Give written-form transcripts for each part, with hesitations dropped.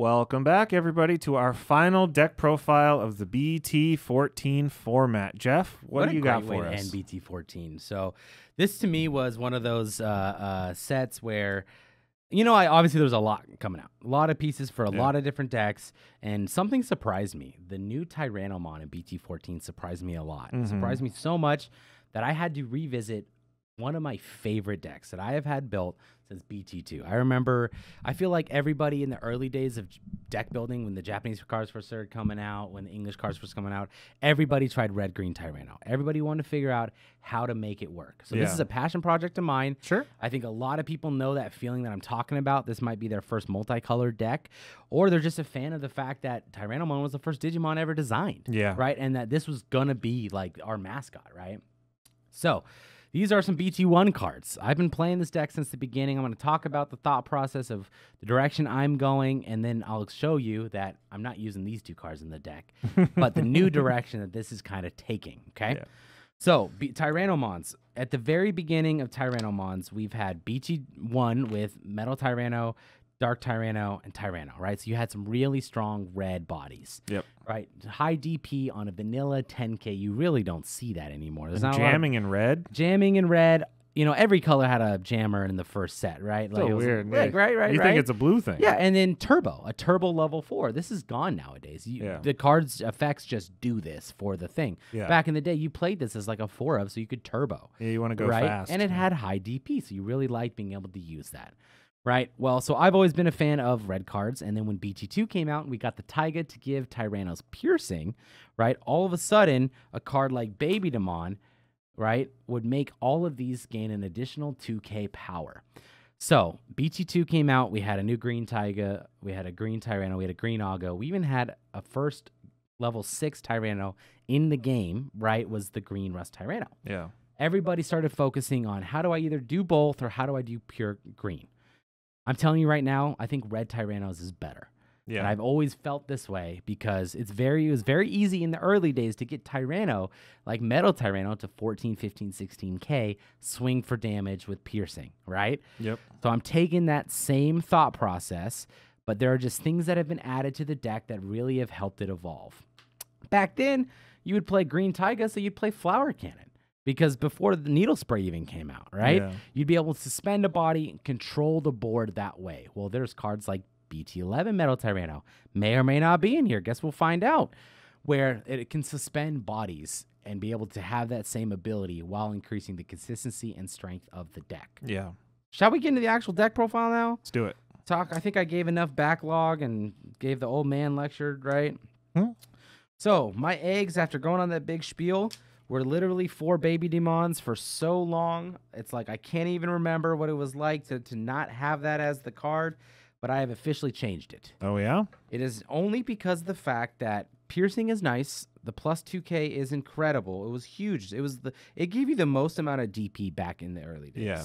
Welcome back, everybody, to our final deck profile of the BT14 format. Jeff, what do you got for us? And BT14. So this to me was one of those sets where, you know, obviously there's a lot coming out. A lot of pieces for a lot of different decks, and something surprised me. The new Tyrannomon in BT14 surprised me a lot. It surprised me so much that I had to revisit one of my favorite decks that I have had built since BT2. I feel like everybody in the early days of deck building, when the Japanese cards first started coming out, when the English cards first coming out, everybody tried red, green Tyranno. Everybody wanted to figure out how to make it work. So this is a passion project of mine. Sure. I think a lot of people know that feeling that I'm talking about. This might be their first multicolored deck, or they're just a fan of the fact that Tyrannomon was the first Digimon ever designed. Yeah. Right? And that this was going to be like our mascot, right? So these are some BT1 cards. I've been playing this deck since the beginning. I'm going to talk about the thought process of the direction I'm going, and then I'll show you that I'm not using these two cards in the deck, but the new direction that this is kind of taking, okay? Yeah. So, Tyrannomons. At the very beginning of Tyrannomons, we've had BT1 with Metal Tyranno, Dark Tyranno, and Tyranno, right? So you had some really strong red bodies. Yep. Right? High DP on a vanilla 10K. You really don't see that anymore. There's not jamming in red? Jamming in red. You know, every color had a jammer in the first set, right? So weird. Right. You think it's a blue thing? Yeah, and then a turbo level 4. This is gone nowadays. The cards effects just do this for the thing. Yeah. Back in the day, you played this as like a 4 of, so you could turbo. Yeah, you want to go fast. And it had high DP, so you really liked being able to use that. Right. Well, so I've always been a fan of red cards, and then when BT2 came out and we got the Taiga to give Tyranno's piercing, right? All of a sudden, a card like Babydemon, right, would make all of these gain an additional 2K power. So BT2 came out. We had a new green Taiga. We had a green Tyranno. We had a green Augo. We even had a first level 6 Tyranno in the game, right? Was the green Rust Tyranno. Yeah. Everybody started focusing on how do I either do both or how do I do pure green. I'm telling you right now, I think red Tyrannos is better. Yeah. And I've always felt this way because it was very easy in the early days to get Tyranno, like Metal Tyranno, to 14, 15, 16K, swing for damage with piercing, right? Yep. So I'm taking that same thought process, but there are just things that have been added to the deck that really have helped it evolve. Back then, you would play green Taiga, so you'd play Flower Cannon. Because before the needle spray even came out, right? Yeah. You'd be able to suspend a body and control the board that way. Well, there's cards like BT11 Metal Tyranno. May or may not be in here. Guess we'll find out. Where it can suspend bodies and be able to have that same ability while increasing the consistency and strength of the deck. Yeah. Shall we get into the actual deck profile now? Let's do it. I think I gave enough backlog and gave the old man lectured, right? So, my eggs, after going on that big spiel, were literally 4 Babydemons for so long. It's like I can't even remember what it was like to not have that as the card, but I have officially changed it. Oh, yeah? It is only because of the fact that piercing is nice. The plus 2K is incredible. It was huge. It gave you the most amount of DP back in the early days. Yeah.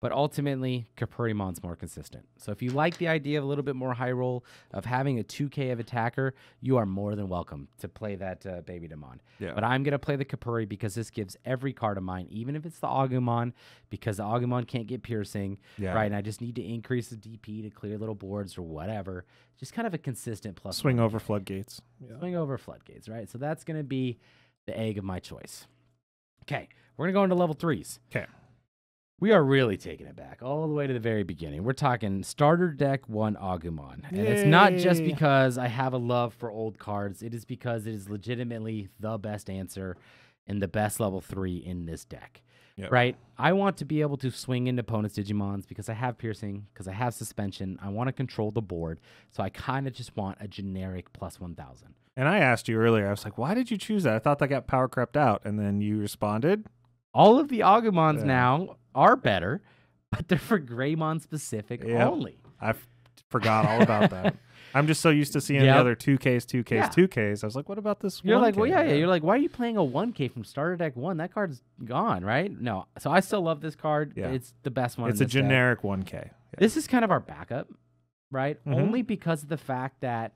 But ultimately, Capurimon's more consistent. So if you like the idea of a little bit more high roll, of having a 2K of attacker, you are more than welcome to play that Babydemon. Yeah. But I'm going to play the Capuri because this gives every card of mine, even if it's the Agumon, because the Agumon can't get piercing, right? And I just need to increase the DP to clear little boards or whatever. Just kind of a consistent plus. Swing over floodgates. Yeah. Swing over floodgates, right? So that's going to be the egg of my choice. Okay, we're going to go into level 3s. Okay. We are really taking it back all the way to the very beginning. We're talking starter deck 1 Agumon. And it's not just because I have a love for old cards. It is because it is legitimately the best answer and the best level 3 in this deck. Yep. Right? I want to be able to swing into opponents' Digimons because I have piercing, because I have suspension. I want to control the board. So I kind of just want a generic plus 1,000. And I asked you earlier, I was like, why did you choose that? I thought that got power crept out. And then you responded. All of the Agumons now are better, but they're for Greymon specific only. I forgot all about that. I'm just so used to seeing the other 2Ks, 2Ks, 2Ks. I was like, what about this 1K? You're like, well, yeah. You're like, why are you playing a 1K from starter deck 1? That card's gone, right? No. So I still love this card. Yeah. It's the best one. It's a generic 1K. Yeah. This is kind of our backup, right? Only because of the fact that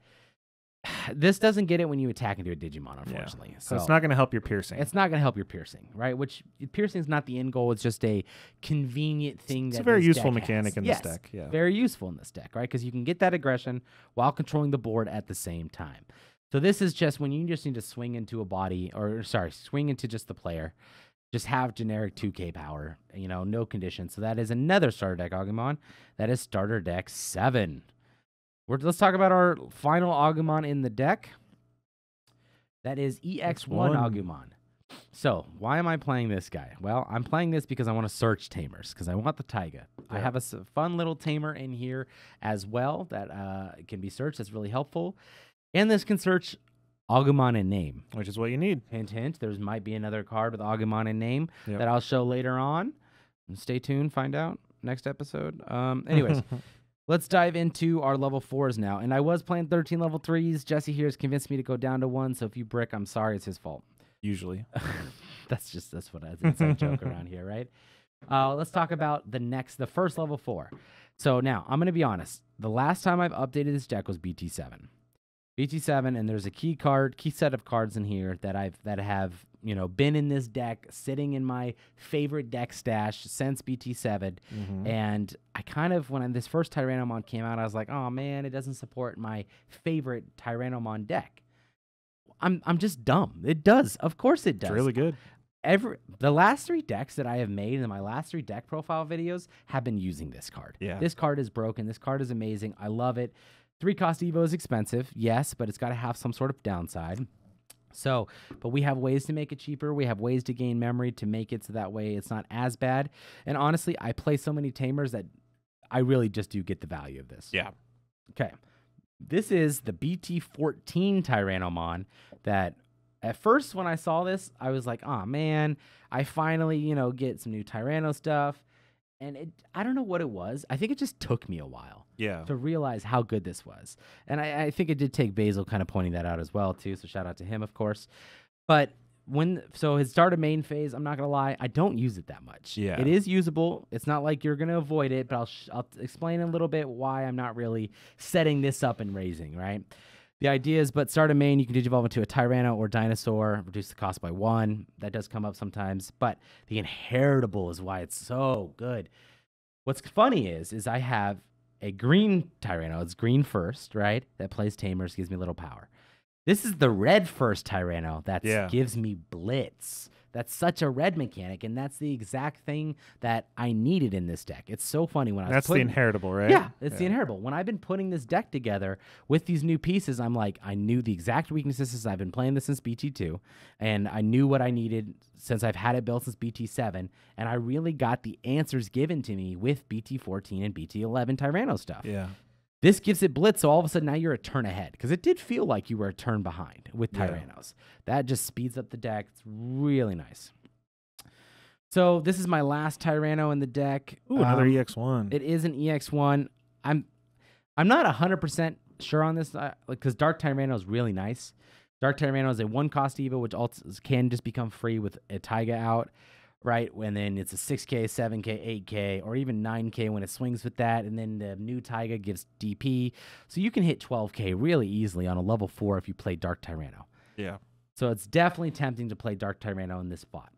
This doesn't get it when you attack into a Digimon, unfortunately. Yeah. So it's not going to help your piercing. It's not going to help your piercing, right? Which piercing is not the end goal. It's just a convenient thing. It's that a very this useful deck mechanic has. in this deck. Yeah. Very useful in this deck, right? Because you can get that aggression while controlling the board at the same time. So this is just when you just need to swing into a body, or sorry, swing into just the player. Just have generic 2K power, no conditions. So that is another starter deck Agumon. That is starter deck 7. Let's talk about our final Agumon in the deck. That is EX1 Agumon. So why am I playing this guy? Well, I'm playing this because I want to search tamers, because I want the Taiga. Yeah. I have a fun little tamer in here as well that can be searched. That's really helpful. And this can search Agumon in name. Which is what you need. Hint, hint. There might be another card with Agumon in name that I'll show later on. Stay tuned. Find out next episode. Anyways, let's dive into our level 4s now. And I was playing 13 level 3s. Jesse here has convinced me to go down to 1. So if you brick, I'm sorry. It's his fault. Usually. That's what I inside joke around here, right? Let's talk about the first level 4. So now, I'm going to be honest. The last time I've updated this deck was BT7. BT7, and there's a key set of cards in here that have been in this deck, sitting in my favorite deck stash since BT7. Mm-hmm. And I kind of, when this first Tyrannomon came out, I was like, oh man, it doesn't support my favorite Tyrannomon deck. I'm just dumb. It does. Of course it does. It's really good. The last 3 decks that I have made in my last 3 deck profile videos have been using this card. Yeah. This card is broken. This card is amazing. I love it. 3-cost Evo is expensive, yes, but it's got to have some sort of downside. So, but we have ways to make it cheaper. We have ways to gain memory to make it so that way it's not as bad. And honestly, I play so many tamers that I really just do get the value of this. Yeah. Okay. This is the BT14 Tyrannomon that at first when I saw this, I was like, oh man, I finally, get some new Tyranno stuff. And I don't know what it was. I think it just took me a while to realize how good this was. And I think it did take Basil kind of pointing that out as well, too. So shout out to him, of course. But his starter main phase, I'm not going to lie, I don't use it that much. Yeah. It is usable. It's not like you're going to avoid it, but I'll explain a little bit why I'm not really setting this up and raising, right? The idea is, but start a main, you can digivolve into a Tyranno or Dinosaur, reduce the cost by 1. That does come up sometimes, but the inheritable is why it's so good. What's funny is I have a green Tyranno. It's green first, right? That plays Tamers, gives me a little power. This is the red first Tyranno that gives me Blitz. That's such a red mechanic, and that's the exact thing that I needed in this deck. It's so funny when I was That's the inheritable, right? Yeah, it's the inheritable. When I've been putting this deck together with these new pieces, I'm like, I knew the exact weaknesses since I've been playing this since BT2, and I knew what I needed since I've had it built since BT7, and I really got the answers given to me with BT14 and BT11 Tyranno stuff. Yeah. This gives it Blitz, so all of a sudden now you're a turn ahead, because it did feel like you were a turn behind with Tyrannos. That just speeds up the deck. It's really nice. So this is my last Tyranno in the deck. Ooh, another EX1. It is an EX1. I'm not 100% sure on this, because Dark Tyranno is really nice. Dark Tyranno is a 1-cost Evo, which can just become free with a Taiga out. Right, and then it's a 6K, 7K, 8K, or even 9K when it swings with that, and then the new Taiga gives DP. So you can hit 12K really easily on a level 4 if you play Dark Tyranno. Yeah. So it's definitely tempting to play Dark Tyranno in this spot.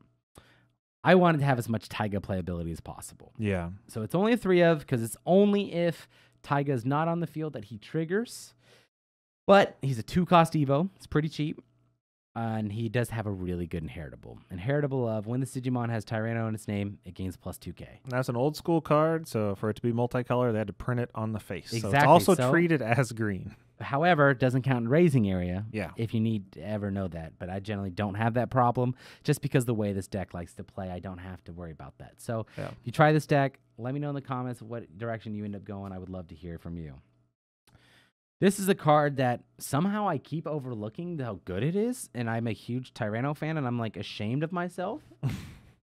I wanted to have as much Taiga playability as possible. Yeah. So it's only a 3 of, because it's only if Taiga is not on the field that he triggers. But he's a 2-cost Evo. It's pretty cheap. And he does have a really good inheritable. Inheritable of when the Digimon has Tyranno in its name, it gains plus 2K. That's an old school card, so for it to be multicolor, they had to print it on the face. Exactly. So it's also treated as green. However, it doesn't count in raising area. Yeah. If you need to ever know that. But I generally don't have that problem. Just because the way this deck likes to play, I don't have to worry about that. So if you try this deck, let me know in the comments what direction you end up going. I would love to hear from you. This is a card that somehow I keep overlooking how good it is, and I'm a huge Tyranno fan, and I'm like ashamed of myself.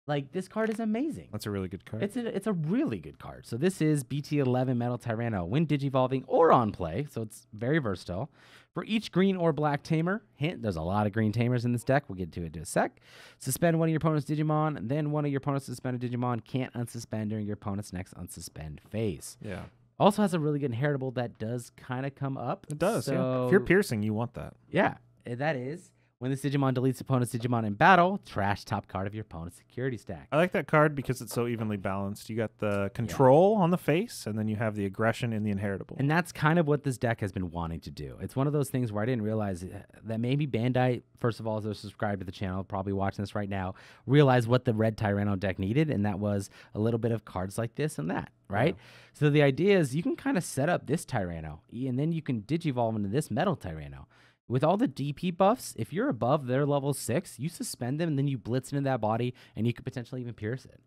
Like, this card is amazing. That's a really good card. It's a really good card. So this is BT11 Metal Tyranno. When digivolving or on play, so it's very versatile. For each green or black tamer, hint, there's a lot of green tamers in this deck. We'll get to it in a sec. Suspend one of your opponent's Digimon, then one of your opponent's suspended Digimon can't unsuspend during your opponent's next unsuspend phase. Yeah. Also has a really good inheritable that does kind of come up. It does, yeah. So, If you're piercing, you want that. yeah, that is. When this Digimon deletes opponent's Digimon in battle, trash top card of your opponent's security stack. I like that card because it's so evenly balanced. You got the control on the face, and then you have the aggression in the inheritable. And that's kind of what this deck has been wanting to do. It's one of those things where I didn't realize that maybe Bandai, first of all, as they're subscribed to the channel, probably watching this right now, realized what the red Tyranno deck needed, and that was a little bit of cards like this and that, right? Yeah. So the idea is you can kind of set up this Tyranno, and then you can Digivolve into this Metal Tyranno. With all the DP buffs, if you're above their level 6, you suspend them, and then you blitz into that body, and you could potentially even pierce it.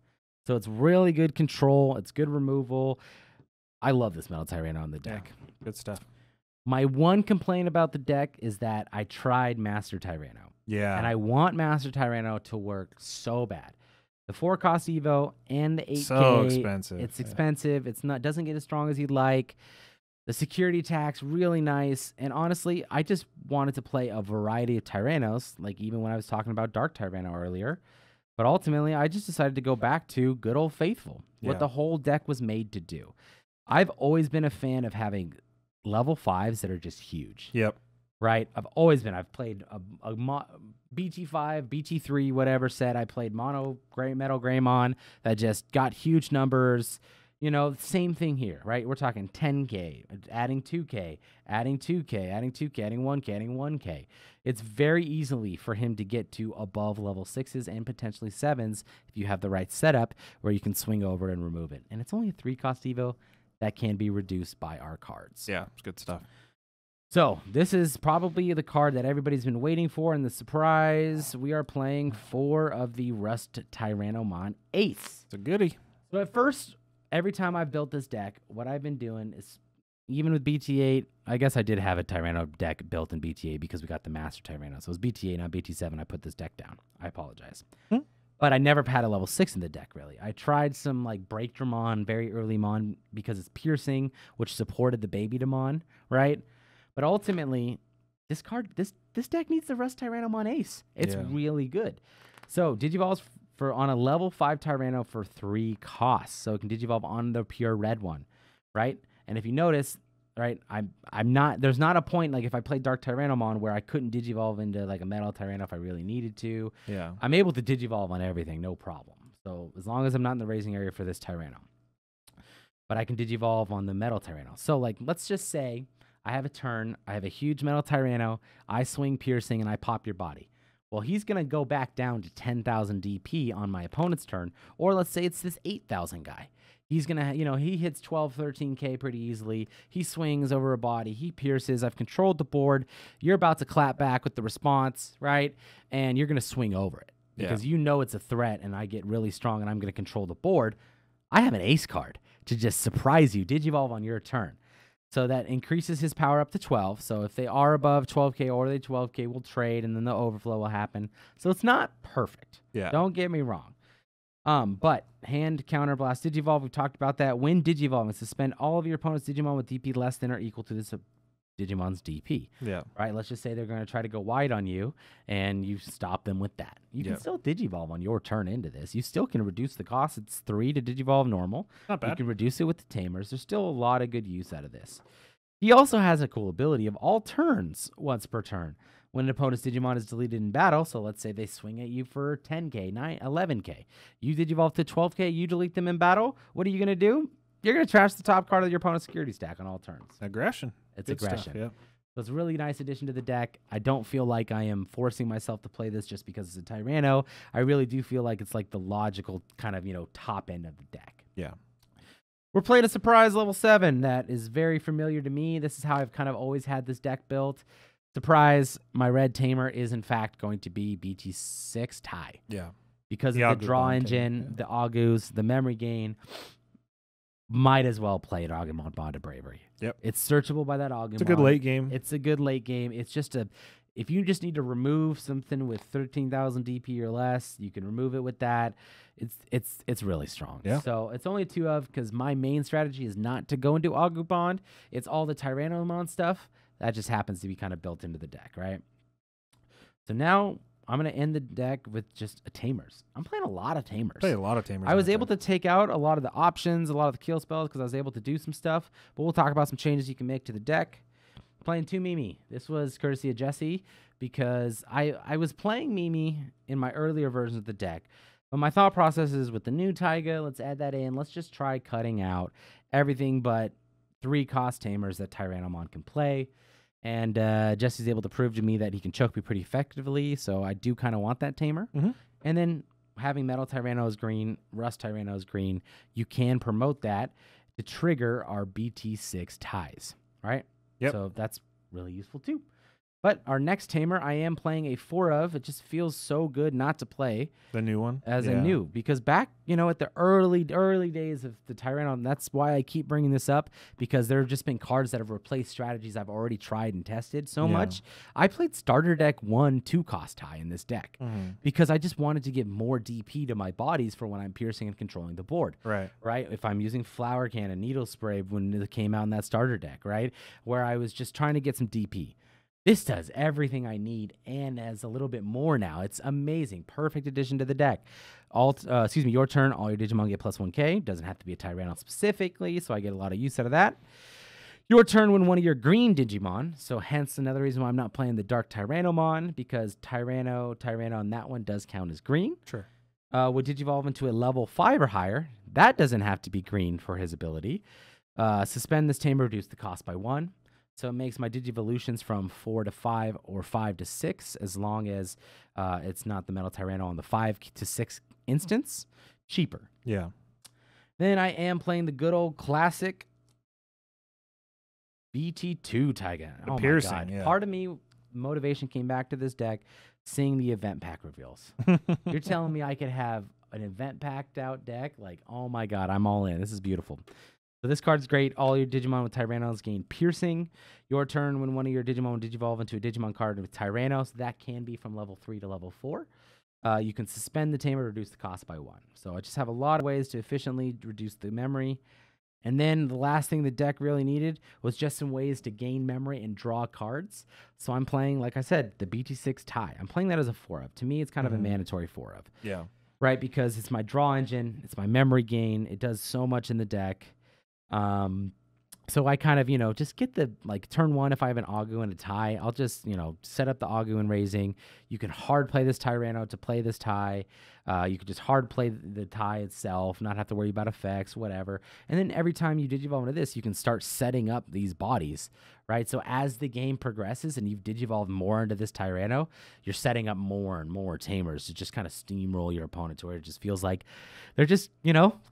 So it's really good control. It's good removal. I love this Metal Tyranno on the deck. Yeah, good stuff. My one complaint about the deck is that I tried Master Tyranno. Yeah. And I want Master Tyranno to work so bad. The 4-cost Evo and the 8K. So expensive. It's expensive. It's not doesn't get as strong as you'd like. The security attack's really nice, and honestly, I just wanted to play a variety of Tyrannos, like even when I was talking about Dark Tyranno earlier. But ultimately, I just decided to go back to good old faithful, what the whole deck was made to do. I've always been a fan of having level 5s that are just huge. Yep. Right? I've played a BT5, BT3, whatever set. I played Mono Metal Greymon that just got huge numbers. You know, same thing here, right? We're talking 10K, adding 2K, adding 2K, adding 2K, adding 1K, adding 1K. It's very easily for him to get to above level 6s and potentially 7s if you have the right setup where you can swing over and remove it. And it's only a 3-cost Evo that can be reduced by our cards. Yeah, it's good stuff. So this is probably the card that everybody's been waiting for, and the surprise, we are playing 4 of the Rust Tyrannomon Ace. It's a goodie. So at first, every time I've built this deck, what I've been doing is, even with BT8, I guess I did have a Tyranno deck built in BT8 because we got the Master Tyranno. So it was BT8, not BT7. I put this deck down. I apologize. But I never had a level 6 in the deck, really. I tried some like Break Dramon, very early Mon, because it's piercing, which supported the Baby Demon, right? But ultimately, this deck needs the Rust Tyrannomon Ace. It's really good. So Digivolves on a level 5 Tyranno for 3 costs. So it can Digivolve on the pure red one, right? And if you notice, right, there's not a point, like if I played Dark Tyrannomon where I couldn't Digivolve into like a Metal Tyranno if I really needed to. Yeah. I'm able to Digivolve on everything, no problem. So as long as I'm not in the raising area for this Tyranno. But I can Digivolve on the Metal Tyranno. So like, let's just say I have a turn, I have a huge Metal Tyranno, I swing piercing, and I pop your body. Well, he's going to go back down to 10,000 DP on my opponent's turn. Or let's say it's this 8,000 guy. He's going to, he hits 12, 13K pretty easily. He swings over a body. He pierces. I've controlled the board. You're about to clap back with the response, right? And you're going to swing over it. Because you know it's a threat, and I get really strong, and I'm going to control the board. I have an ace card to just surprise you. Digivolve on your turn. So that increases his power up to 12. So if they are above 12K or they 12K, we'll trade, and then the overflow will happen. So it's not perfect. Yeah. Don't get me wrong. But hand counterblast Digivolve, we've talked about that. When Digivolving, suspend all of your opponent's Digimon with DP less than or equal to this Digimon's DP. Yeah. Right? Let's just say they're going to try to go wide on you, and you stop them with that. You can still Digivolve on your turn into this. You still can reduce the cost. It's 3 to Digivolve normal. Not bad. You can reduce it with the Tamers. There's still a lot of good use out of this. He also has a cool ability of all turns once per turn. When an opponent's Digimon is deleted in battle, so let's say they swing at you for 10K, 11K. You Digivolve to 12K, you delete them in battle. What are you going to do? You're going to trash the top card of your opponent's security stack on all turns. Aggression. It's Good aggression. Stuff, yeah. So it's a really nice addition to the deck. I don't feel like I am forcing myself to play this just because it's a Tyranno. I really do feel like it's like the logical kind of, top end of the deck. Yeah. We're playing a surprise level 7 that is very familiar to me. This is how I've kind of always had this deck built. Surprise, my red Tamer is in fact going to be BT6 Ty. Yeah. Because of the draw engine, the August, the memory gain. Might as well play an Agumon Bond of Bravery. Yep. It's searchable by that Agumon. It's a good late game. It's a good late game. It's just if you just need to remove something with 13,000 DP or less, you can remove it with that. It's really strong. Yeah. So it's only 2 of, because my main strategy is not to go into Agumon. It's all the Tyrannomon stuff that just happens to be kind of built into the deck, right? So now I'm going to end the deck with just a Tamers. I'm playing a lot of Tamers. Play a lot of Tamers. I was able to take out a lot of the options, a lot of the kill spells, because I was able to do some stuff. But we'll talk about some changes you can make to the deck. Playing 2 Mimi. This was courtesy of Jesse, because I was playing Mimi in my earlier versions of the deck. But my thought process is, with the new Taiga, let's add that in. Let's just try cutting out everything but 3-cost Tamers that Tyrannomon can play. And Jesse's able to prove to me that he can choke me pretty effectively, so I do kind of want that Tamer. And then having Metal Tyranno's green, Rust Tyranno's green, you can promote that to trigger our BT6 ties, right? Yep. So that's really useful too. But our next Tamer, I am playing a 4 of. It just feels so good not to play the new one as a new, because back, at the early days of the Tyrannomon, that's why I keep bringing this up, because there have just been cards that have replaced strategies I've already tried and tested so much. I played starter deck 1 2-cost tie in this deck because I just wanted to give more DP to my bodies for when I'm piercing and controlling the board. Right. If I'm using Flower Cannon, Needle Spray when it came out in that starter deck, right, where I was just trying to get some DP. This does everything I need and has a little bit more now. It's amazing. Perfect addition to the deck. Your turn. All your Digimon get plus 1k. Doesn't have to be a Tyranno specifically, so I get a lot of use out of that. Your turn when one of your green Digimon, so hence another reason why I'm not playing the Dark Tyrannomon, because Tyranno on that one does count as green. Sure. Would Digivolve into a level 5 or higher. That doesn't have to be green for his ability. Suspend this Tamer, reduce the cost by 1. So it makes my Digivolutions from 4 to 5 or 5 to 6, as long as it's not the Metal Tyranno on the 5 to 6 instance, cheaper. Yeah. Then I am playing the good old classic BT2 Taiga. Oh piercing, my God. yeah. Part of me, motivation came back to this deck, seeing the event pack reveals. You're telling me I could have an event packed out deck? Like, oh my God, I'm all in. This is beautiful. So this card's great. All your Digimon with Tyrannos gain piercing. Your turn when one of your Digimon Digivolve into a Digimon card with Tyrannos. That can be from level 3 to level 4. You can suspend the Tamer, reduce the cost by 1. So I just have a lot of ways to efficiently reduce the memory. And then the last thing the deck really needed was just some ways to gain memory and draw cards. So I'm playing, like I said, the BT6 tie. I'm playing that as a 4 of. To me, it's kind of a mandatory 4 of. Yeah. Right? Because it's my draw engine. It's my memory gain. It does so much in the deck. So I kind of, just get the, turn 1, if I have an Agu and a tie, I'll just, set up the Agu and raising. You can hard play this Tyranno to play this tie. You could just hard play the tie itself, not have to worry about effects, whatever. And then every time you Digivolve into this, you can start setting up these bodies, right? So as the game progresses and you've Digivolved more into this Tyranno, you're setting up more and more Tamers to just kind of steamroll your opponent to where it just feels like they're just,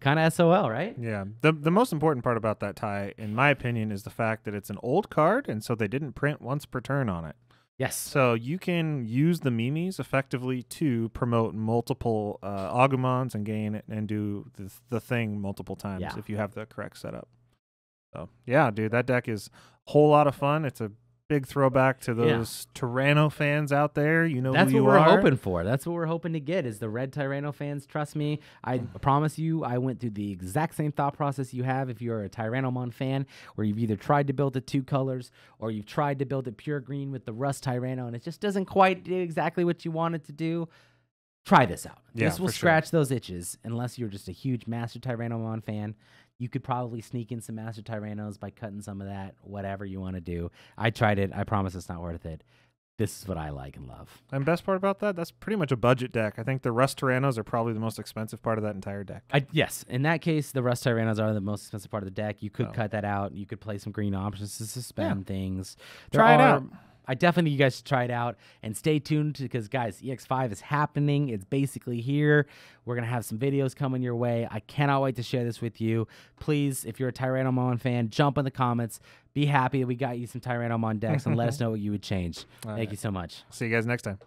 kind of SOL, right? Yeah. The most important part about that tie, in my opinion, is the fact that it's an old card, and so they didn't print once per turn on it. Yes. So you can use the Mimis effectively to promote multiple Agumons and gain it and do the thing multiple times if you have the correct setup. So, yeah, dude, that deck is a whole lot of fun. It's a big throwback to those Tyranno fans out there. That's who you what we're are. hoping for. That's what we're hoping to get is the red Tyranno fans. Trust me, I promise you, I went through the exact same thought process you have if you're a Tyrannomon fan, where you've either tried to build it 2 colors or you've tried to build it pure green with the Rust Tyranno, and it just doesn't quite do exactly what you want it to do. Try this out. This will scratch those itches. Unless you're just a huge Master Tyrannomon fan, you could probably sneak in some Master Tyrannos by cutting some of that, whatever you want to do. I tried it. I promise it's not worth it. This is what I like and love. And best part about that, that's pretty much a budget deck. I think the Rust Tyrannos are probably the most expensive part of that entire deck. Yes. In that case, the Rust Tyrannos are the most expensive part of the deck. You could cut that out. You could play some green options to suspend things. Try it out. I definitely think you guys should try it out and stay tuned because, guys, EX5 is happening. It's basically here. We're going to have some videos coming your way. I cannot wait to share this with you. Please, if you're a Tyrannomon fan, jump in the comments. Be happy that we got you some Tyrannomon decks and let us know what you would change. Thank you so much. See you guys next time.